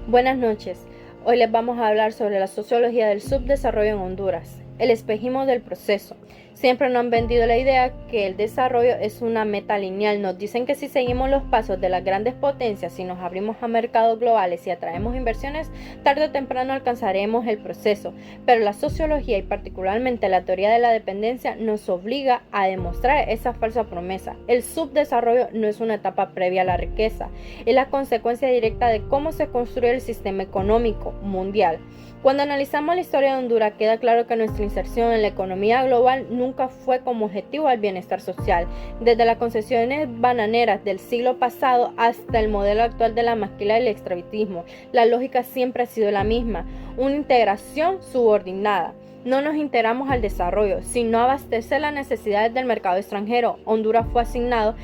Buenas noches. Hoy les vamos a hablar sobre la sociología del subdesarrollo en Honduras, el espejismo del proceso. Siempre nos han vendido la idea que el desarrollo es una meta lineal. Nos dicen que si seguimos los pasos de las grandes potencias, si nos abrimos a mercados globales y atraemos inversiones, tarde o temprano alcanzaremos el proceso. Pero la sociología y particularmente la teoría de la dependencia nos obliga a demostrar esa falsa promesa. El subdesarrollo no es una etapa previa a la riqueza, es la consecuencia directa de cómo se construye el sistema económico mundial. Cuando analizamos la historia de Honduras, queda claro que nuestra inserción en la economía global nunca fue como objetivo al bienestar social. Desde las concesiones bananeras del siglo pasado hasta el modelo actual de la maquila y el extractivismo, la lógica siempre ha sido la misma, una integración subordinada. No nos integramos al desarrollo, sino a abastecer las necesidades del mercado extranjero. Honduras fue asignado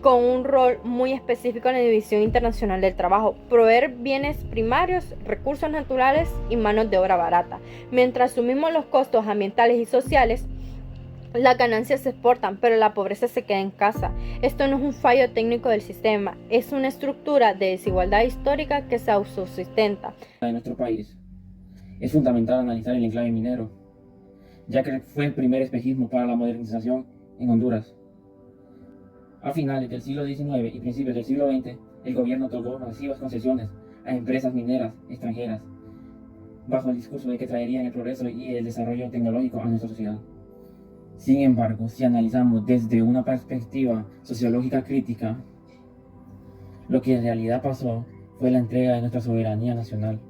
con un rol muy específico en la División Internacional del Trabajo, proveer bienes primarios, recursos naturales y manos de obra barata. Mientras asumimos los costos ambientales y sociales, las ganancias se exportan, pero la pobreza se queda en casa. Esto no es un fallo técnico del sistema, es una estructura de desigualdad histórica que se autosustenta. En nuestro país es fundamental analizar el enclave minero, ya que fue el primer espejismo para la modernización en Honduras. A finales del siglo XIX y principios del siglo XX, el gobierno otorgó masivas concesiones a empresas mineras extranjeras, bajo el discurso de que traerían el progreso y el desarrollo tecnológico a nuestra sociedad. Sin embargo, si analizamos desde una perspectiva sociológica crítica, lo que en realidad pasó fue la entrega de nuestra soberanía nacional.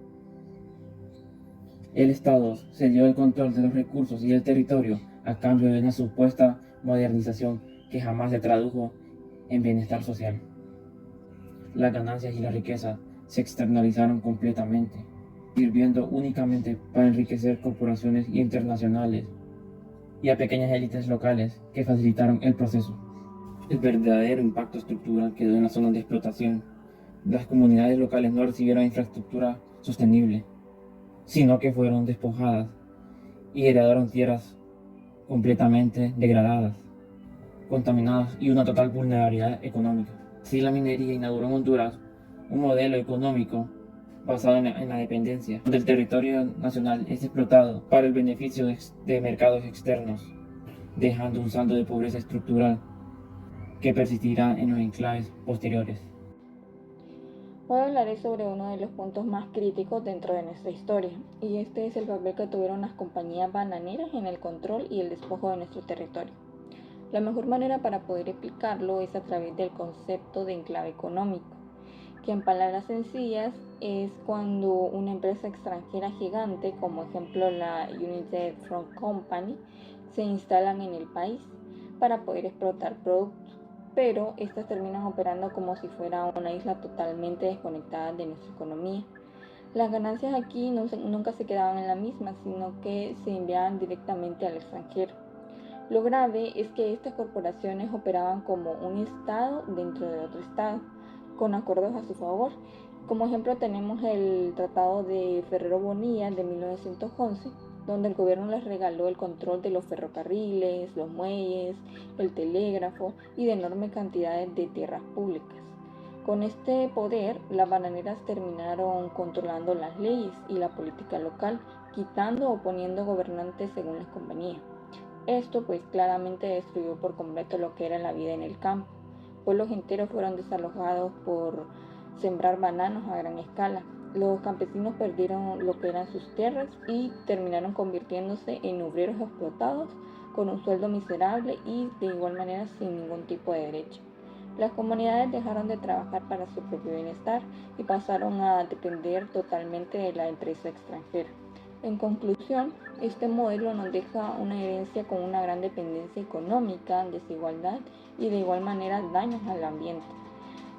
El Estado cedió el control de los recursos y el territorio a cambio de una supuesta modernización que jamás se tradujo en bienestar social. Las ganancias y la riqueza se externalizaron completamente, sirviendo únicamente para enriquecer corporaciones internacionales y a pequeñas élites locales que facilitaron el proceso. El verdadero impacto estructural quedó en las zonas de explotación. Las comunidades locales no recibieron infraestructura sostenible, sino que fueron despojadas y heredaron tierras completamente degradadas, contaminadas y una total vulnerabilidad económica. Así la minería inauguró en Honduras un modelo económico basado en la dependencia, donde el territorio nacional es explotado para el beneficio de mercados externos, dejando un saldo de pobreza estructural que persistirá en los enclaves posteriores. Hoy hablaré sobre uno de los puntos más críticos dentro de nuestra historia, y este es el papel que tuvieron las compañías bananeras en el control y el despojo de nuestro territorio. La mejor manera para poder explicarlo es a través del concepto de enclave económico, que en palabras sencillas es cuando una empresa extranjera gigante, como ejemplo la United Fruit Company, se instalan en el país para poder explotar productos, pero estas terminan operando como si fuera una isla totalmente desconectada de nuestra economía. Las ganancias aquí nunca se quedaban en la misma, sino que se enviaban directamente al extranjero. Lo grave es que estas corporaciones operaban como un estado dentro de otro estado, con acuerdos a su favor. Como ejemplo tenemos el Tratado de Ferrero Bonilla de 1911, donde el gobierno les regaló el control de los ferrocarriles, los muelles, el telégrafo y de enormes cantidades de tierras públicas. Con este poder, las bananeras terminaron controlando las leyes y la política local, quitando o poniendo gobernantes según les convenía. Esto pues claramente destruyó por completo lo que era la vida en el campo. Pueblos enteros fueron desalojados por sembrar bananos a gran escala. Los campesinos perdieron lo que eran sus tierras y terminaron convirtiéndose en obreros explotados con un sueldo miserable y de igual manera sin ningún tipo de derecho. Las comunidades dejaron de trabajar para su propio bienestar y pasaron a depender totalmente de la empresa extranjera. En conclusión, este modelo nos deja una herencia con una gran dependencia económica, desigualdad y de igual manera daños al ambiente.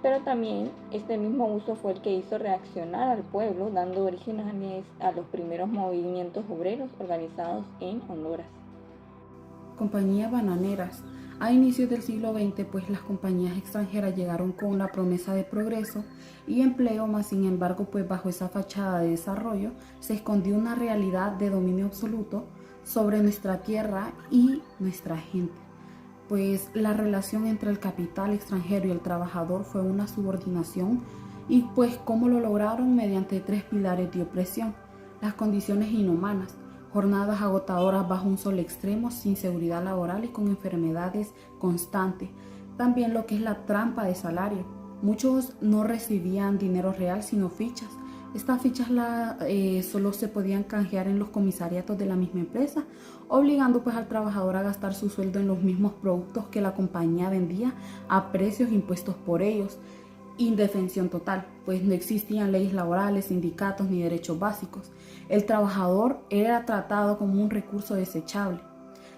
Pero también este mismo uso fue el que hizo reaccionar al pueblo, dando origen a los primeros movimientos obreros organizados en Honduras. Compañías bananeras. A inicios del siglo XX, pues las compañías extranjeras llegaron con la promesa de progreso y empleo, mas sin embargo, pues bajo esa fachada de desarrollo se escondió una realidad de dominio absoluto sobre nuestra tierra y nuestra gente. Pues la relación entre el capital extranjero y el trabajador fue una subordinación Y pues cómo lo lograron mediante 3 pilares de opresión: las condiciones inhumanas, jornadas agotadoras bajo un sol extremo, sin seguridad laboral y con enfermedades constantes. También lo que es la trampa de salario. Muchos no recibían dinero real sino fichas. Estas fichas solo se podían canjear en los comisariatos de la misma empresa, obligando pues al trabajador a gastar su sueldo en los mismos productos que la compañía vendía a precios impuestos por ellos. Indefensión total, pues no existían leyes laborales, sindicatos ni derechos básicos. El trabajador era tratado como un recurso desechable.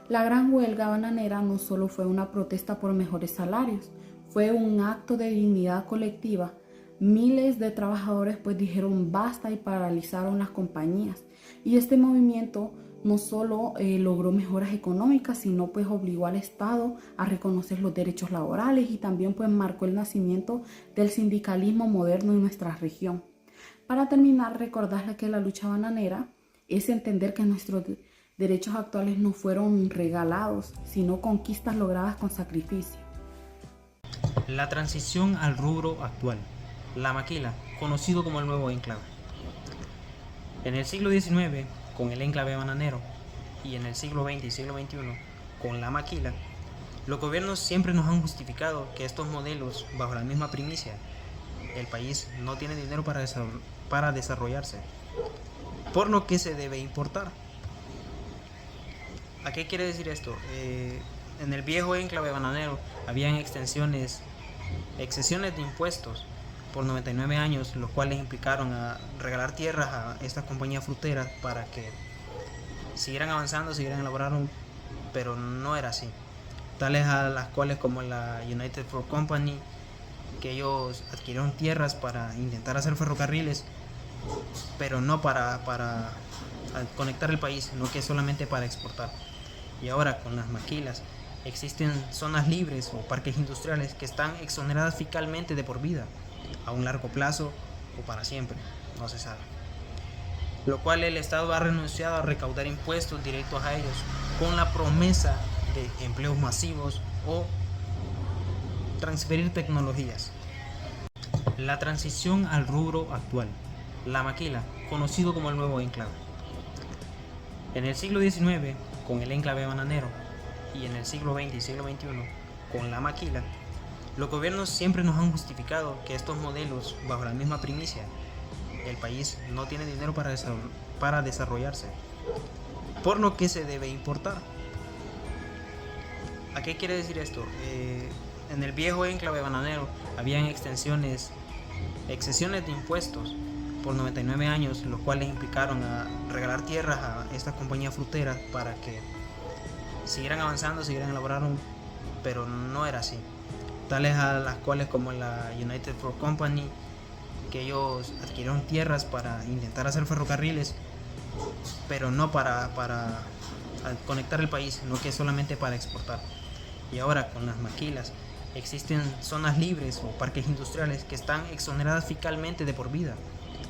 La gran huelga bananera no solo fue una protesta por mejores salarios, fue un acto de dignidad colectiva. Miles de trabajadores pues dijeron basta y paralizaron las compañías. Y este movimiento no solo logró mejoras económicas, sino pues obligó al Estado a reconocer los derechos laborales y también pues marcó el nacimiento del sindicalismo moderno en nuestra región. Para terminar, recordarles que la lucha bananera es entender que nuestros derechos actuales no fueron regalados, sino conquistas logradas con sacrificio. La transición al rubro actual. La maquila, conocido como el nuevo enclave. En el siglo XIX, con el enclave bananero, y en el siglo XX y siglo XXI, con la maquila, los gobiernos siempre nos han justificado que estos modelos, bajo la misma primicia, el país no tiene dinero para desarrollarse, por lo que se debe importar. ¿A qué quiere decir esto? En el viejo enclave bananero habían excesiones de impuestos por 99 años, los cuales implicaron a regalar tierras a estas compañías fruteras para que siguieran avanzando, siguieran elaborando, pero no era así. Tales a las cuales como la United Fruit Company, que ellos adquirieron tierras para intentar hacer ferrocarriles, pero no para conectar el país, sino que solamente para exportar. Y ahora con las maquilas existen zonas libres o parques industriales que están exoneradas fiscalmente de por vida, a un largo plazo o para siempre, no se sabe. Lo cual el Estado ha renunciado a recaudar impuestos directos a ellos con la promesa de empleos masivos o transferir tecnologías. La transición al rubro actual. La maquila, conocido como el nuevo enclave. En el siglo XIX, con el enclave bananero, y en el siglo XX y siglo XXI, con la maquila, los gobiernos siempre nos han justificado que estos modelos, bajo la misma primicia, el país no tiene dinero para desarrollarse, por lo que se debe importar. ¿A qué quiere decir esto? En el viejo enclave bananero habían excesiones de impuestos por 99 años, los cuales implicaron a regalar tierras a estas compañías fruteras para que siguieran avanzando, siguieran elaborando, pero no era así. Tales a las cuales como la United Fruit Company, que ellos adquirieron tierras para intentar hacer ferrocarriles, pero no para conectar el país, sino que solamente para exportar. Y ahora con las maquilas existen zonas libres o parques industriales que están exoneradas fiscalmente de por vida,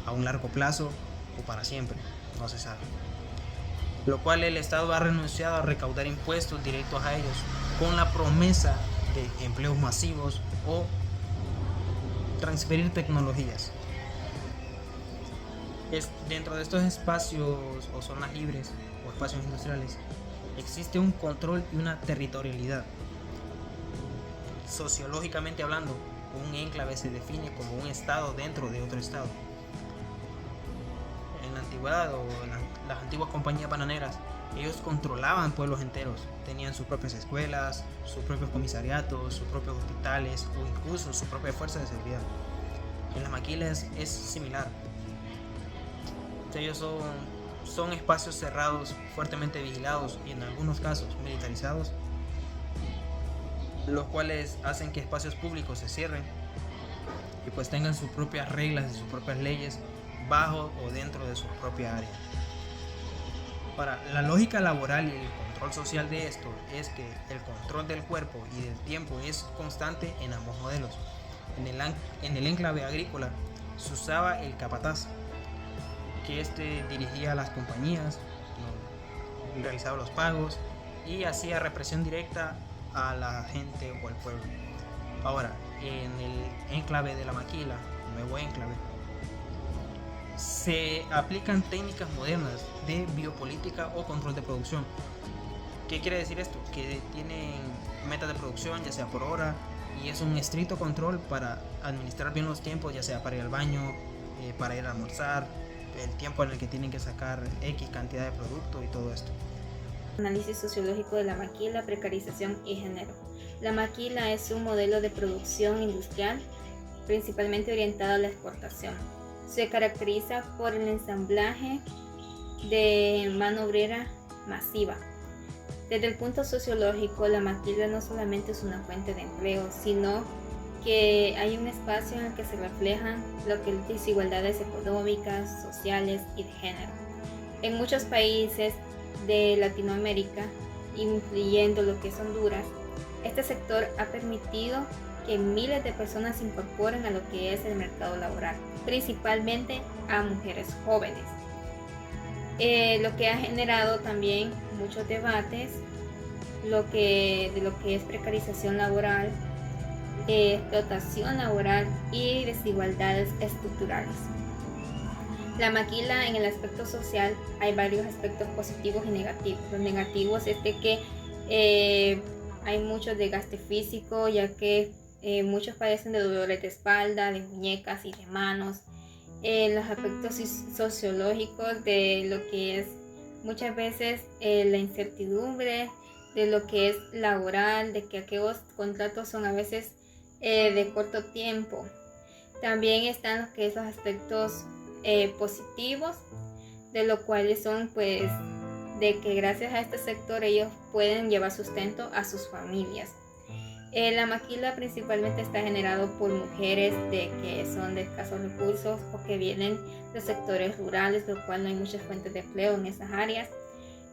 a un largo plazo o para siempre, no se sabe. Lo cual el Estado ha renunciado a recaudar impuestos directos a ellos con la promesa de empleos masivos o transferir tecnologías. Dentro de estos espacios o zonas libres o espacios industriales existe un control y una territorialidad. Sociológicamente hablando, un enclave se define como un estado dentro de otro estado. En la antigüedad o en las antiguas compañías bananeras, ellos controlaban pueblos enteros, tenían sus propias escuelas, sus propios comisariatos, sus propios hospitales o incluso su propia fuerza de seguridad. En las maquilas es similar. Ellos son espacios cerrados, fuertemente vigilados y en algunos casos militarizados, los cuales hacen que espacios públicos se cierren y pues tengan sus propias reglas y sus propias leyes bajo o dentro de su propia área. Ahora, la lógica laboral y el control social de esto es que el control del cuerpo y del tiempo es constante en ambos modelos. En el enclave agrícola se usaba el capataz, que dirigía a las compañías, realizaba los pagos y hacía represión directa a la gente o al pueblo. Ahora, en el enclave de La Maquila, nuevo enclave, se aplican técnicas modernas de biopolítica o control de producción. ¿Qué quiere decir esto? Que tienen metas de producción, ya sea por hora, y es un estricto control para administrar bien los tiempos, ya sea para ir al baño, para ir a almorzar, el tiempo en el que tienen que sacar X cantidad de producto y todo esto. Análisis sociológico de la maquila, precarización y género. La maquila es un modelo de producción industrial principalmente orientado a la exportación. Se caracteriza por el ensamblaje de mano obrera masiva. Desde el punto sociológico, la maquila no solamente es una fuente de empleo, sino que hay un espacio en el que se reflejan lo que es desigualdades económicas, sociales y de género. En muchos países de Latinoamérica, incluyendo lo que es Honduras, este sector ha permitido que miles de personas se incorporen a lo que es el mercado laboral, principalmente a mujeres jóvenes. Lo que ha generado también muchos debates de lo que es precarización laboral, explotación laboral y desigualdades estructurales. La maquila, en el aspecto social, hay varios aspectos positivos y negativos. Los negativos es de que hay mucho desgaste físico, ya que muchos padecen de dolores de espalda, de muñecas y de manos. Los aspectos sociológicos de lo que es muchas veces la incertidumbre de lo que es laboral, de que aquellos contratos son a veces de corto tiempo. También están lo que es los aspectos positivos, de lo cuales son pues de que gracias a este sector ellos pueden llevar sustento a sus familias. La maquila principalmente está generado por mujeres que son de escasos recursos o que vienen de sectores rurales, lo cual no hay muchas fuentes de empleo en esas áreas.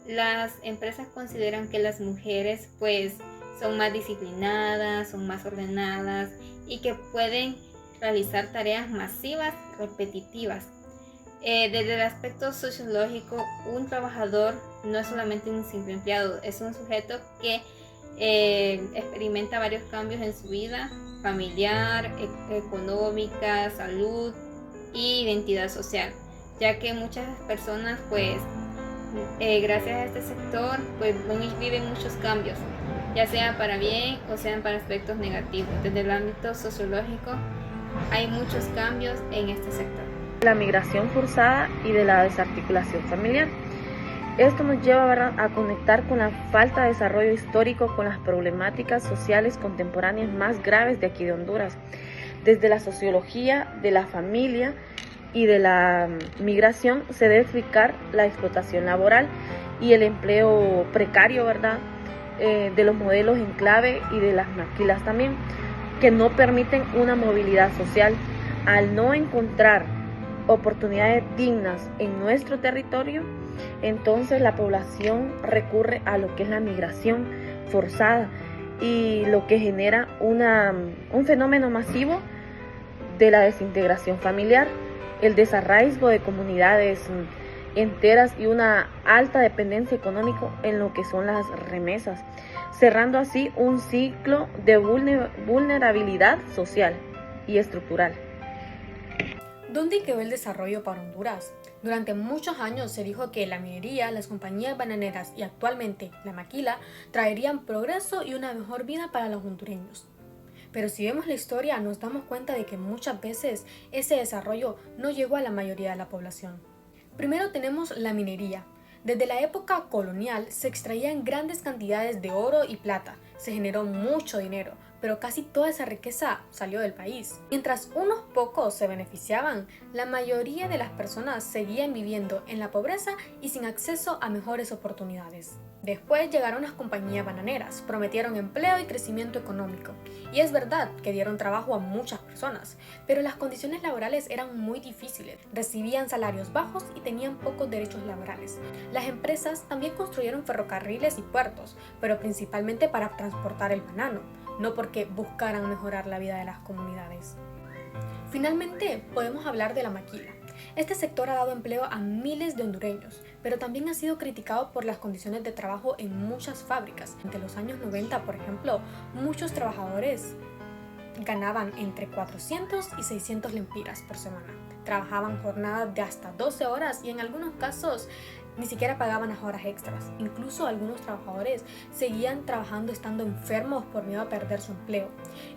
Las empresas consideran que las mujeres pues son más disciplinadas, son más ordenadas y que pueden realizar tareas masivas, repetitivas. Desde el aspecto sociológico, un trabajador no es solamente un simple empleado, es un sujeto que experimenta varios cambios en su vida familiar, económica, salud y identidad social, ya que muchas personas pues gracias a este sector pues viven muchos cambios, ya sea para bien o sean para aspectos negativos. Desde el ámbito sociológico hay muchos cambios en este sector. La migración forzada y de la desarticulación familiar. Esto nos lleva a conectar con la falta de desarrollo histórico con las problemáticas sociales contemporáneas más graves de aquí de Honduras. Desde la sociología de la familia y de la migración se debe explicar la explotación laboral y el empleo precario, ¿verdad? De los modelos enclave y de las maquilas también, que no permiten una movilidad social. Al no encontrar oportunidades dignas en nuestro territorio, entonces la población recurre a lo que es la migración forzada y lo que genera un fenómeno masivo de la desintegración familiar, el desarraigo de comunidades enteras y una alta dependencia económica en lo que son las remesas, cerrando así un ciclo de vulnerabilidad social y estructural. ¿Dónde quedó el desarrollo para Honduras? Durante muchos años se dijo que la minería, las compañías bananeras y actualmente la maquila traerían progreso y una mejor vida para los hondureños. Pero si vemos la historia nos damos cuenta de que muchas veces ese desarrollo no llegó a la mayoría de la población. Primero tenemos la minería. Desde la época colonial se extraían grandes cantidades de oro y plata, se generó mucho dinero, pero casi toda esa riqueza salió del país. Mientras unos pocos se beneficiaban, la mayoría de las personas seguían viviendo en la pobreza y sin acceso a mejores oportunidades. Después llegaron las compañías bananeras, prometieron empleo y crecimiento económico. Y es verdad que dieron trabajo a muchas personas, pero las condiciones laborales eran muy difíciles. Recibían salarios bajos y tenían pocos derechos laborales. Las empresas también construyeron ferrocarriles y puertos, pero principalmente para transportar el banano, no porque buscaran mejorar la vida de las comunidades. Finalmente, podemos hablar de la maquila. Este sector ha dado empleo a miles de hondureños, pero también ha sido criticado por las condiciones de trabajo en muchas fábricas. Entre los años 90, por ejemplo, muchos trabajadores ganaban entre 400 y 600 lempiras por semana. Trabajaban jornadas de hasta 12 horas y en algunos casos ni siquiera pagaban las horas extras. Incluso algunos trabajadores seguían trabajando estando enfermos por miedo a perder su empleo.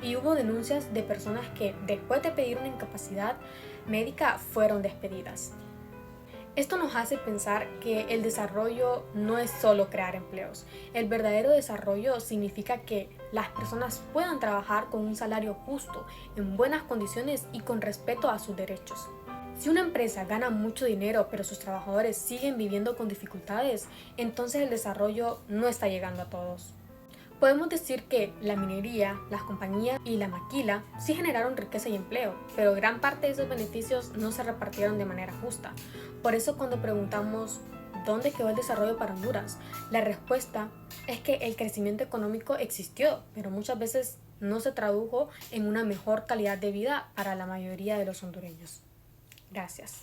Y hubo denuncias de personas que, después de pedir una incapacidad médica, fueron despedidas. Esto nos hace pensar que el desarrollo no es solo crear empleos. El verdadero desarrollo significa que las personas puedan trabajar con un salario justo, en buenas condiciones y con respeto a sus derechos. Si una empresa gana mucho dinero pero sus trabajadores siguen viviendo con dificultades, entonces el desarrollo no está llegando a todos. Podemos decir que la minería, las compañías y la maquila sí generaron riqueza y empleo, pero gran parte de esos beneficios no se repartieron de manera justa. Por eso cuando preguntamos ¿dónde quedó el desarrollo para Honduras?, la respuesta es que el crecimiento económico existió, pero muchas veces no se tradujo en una mejor calidad de vida para la mayoría de los hondureños. Gracias.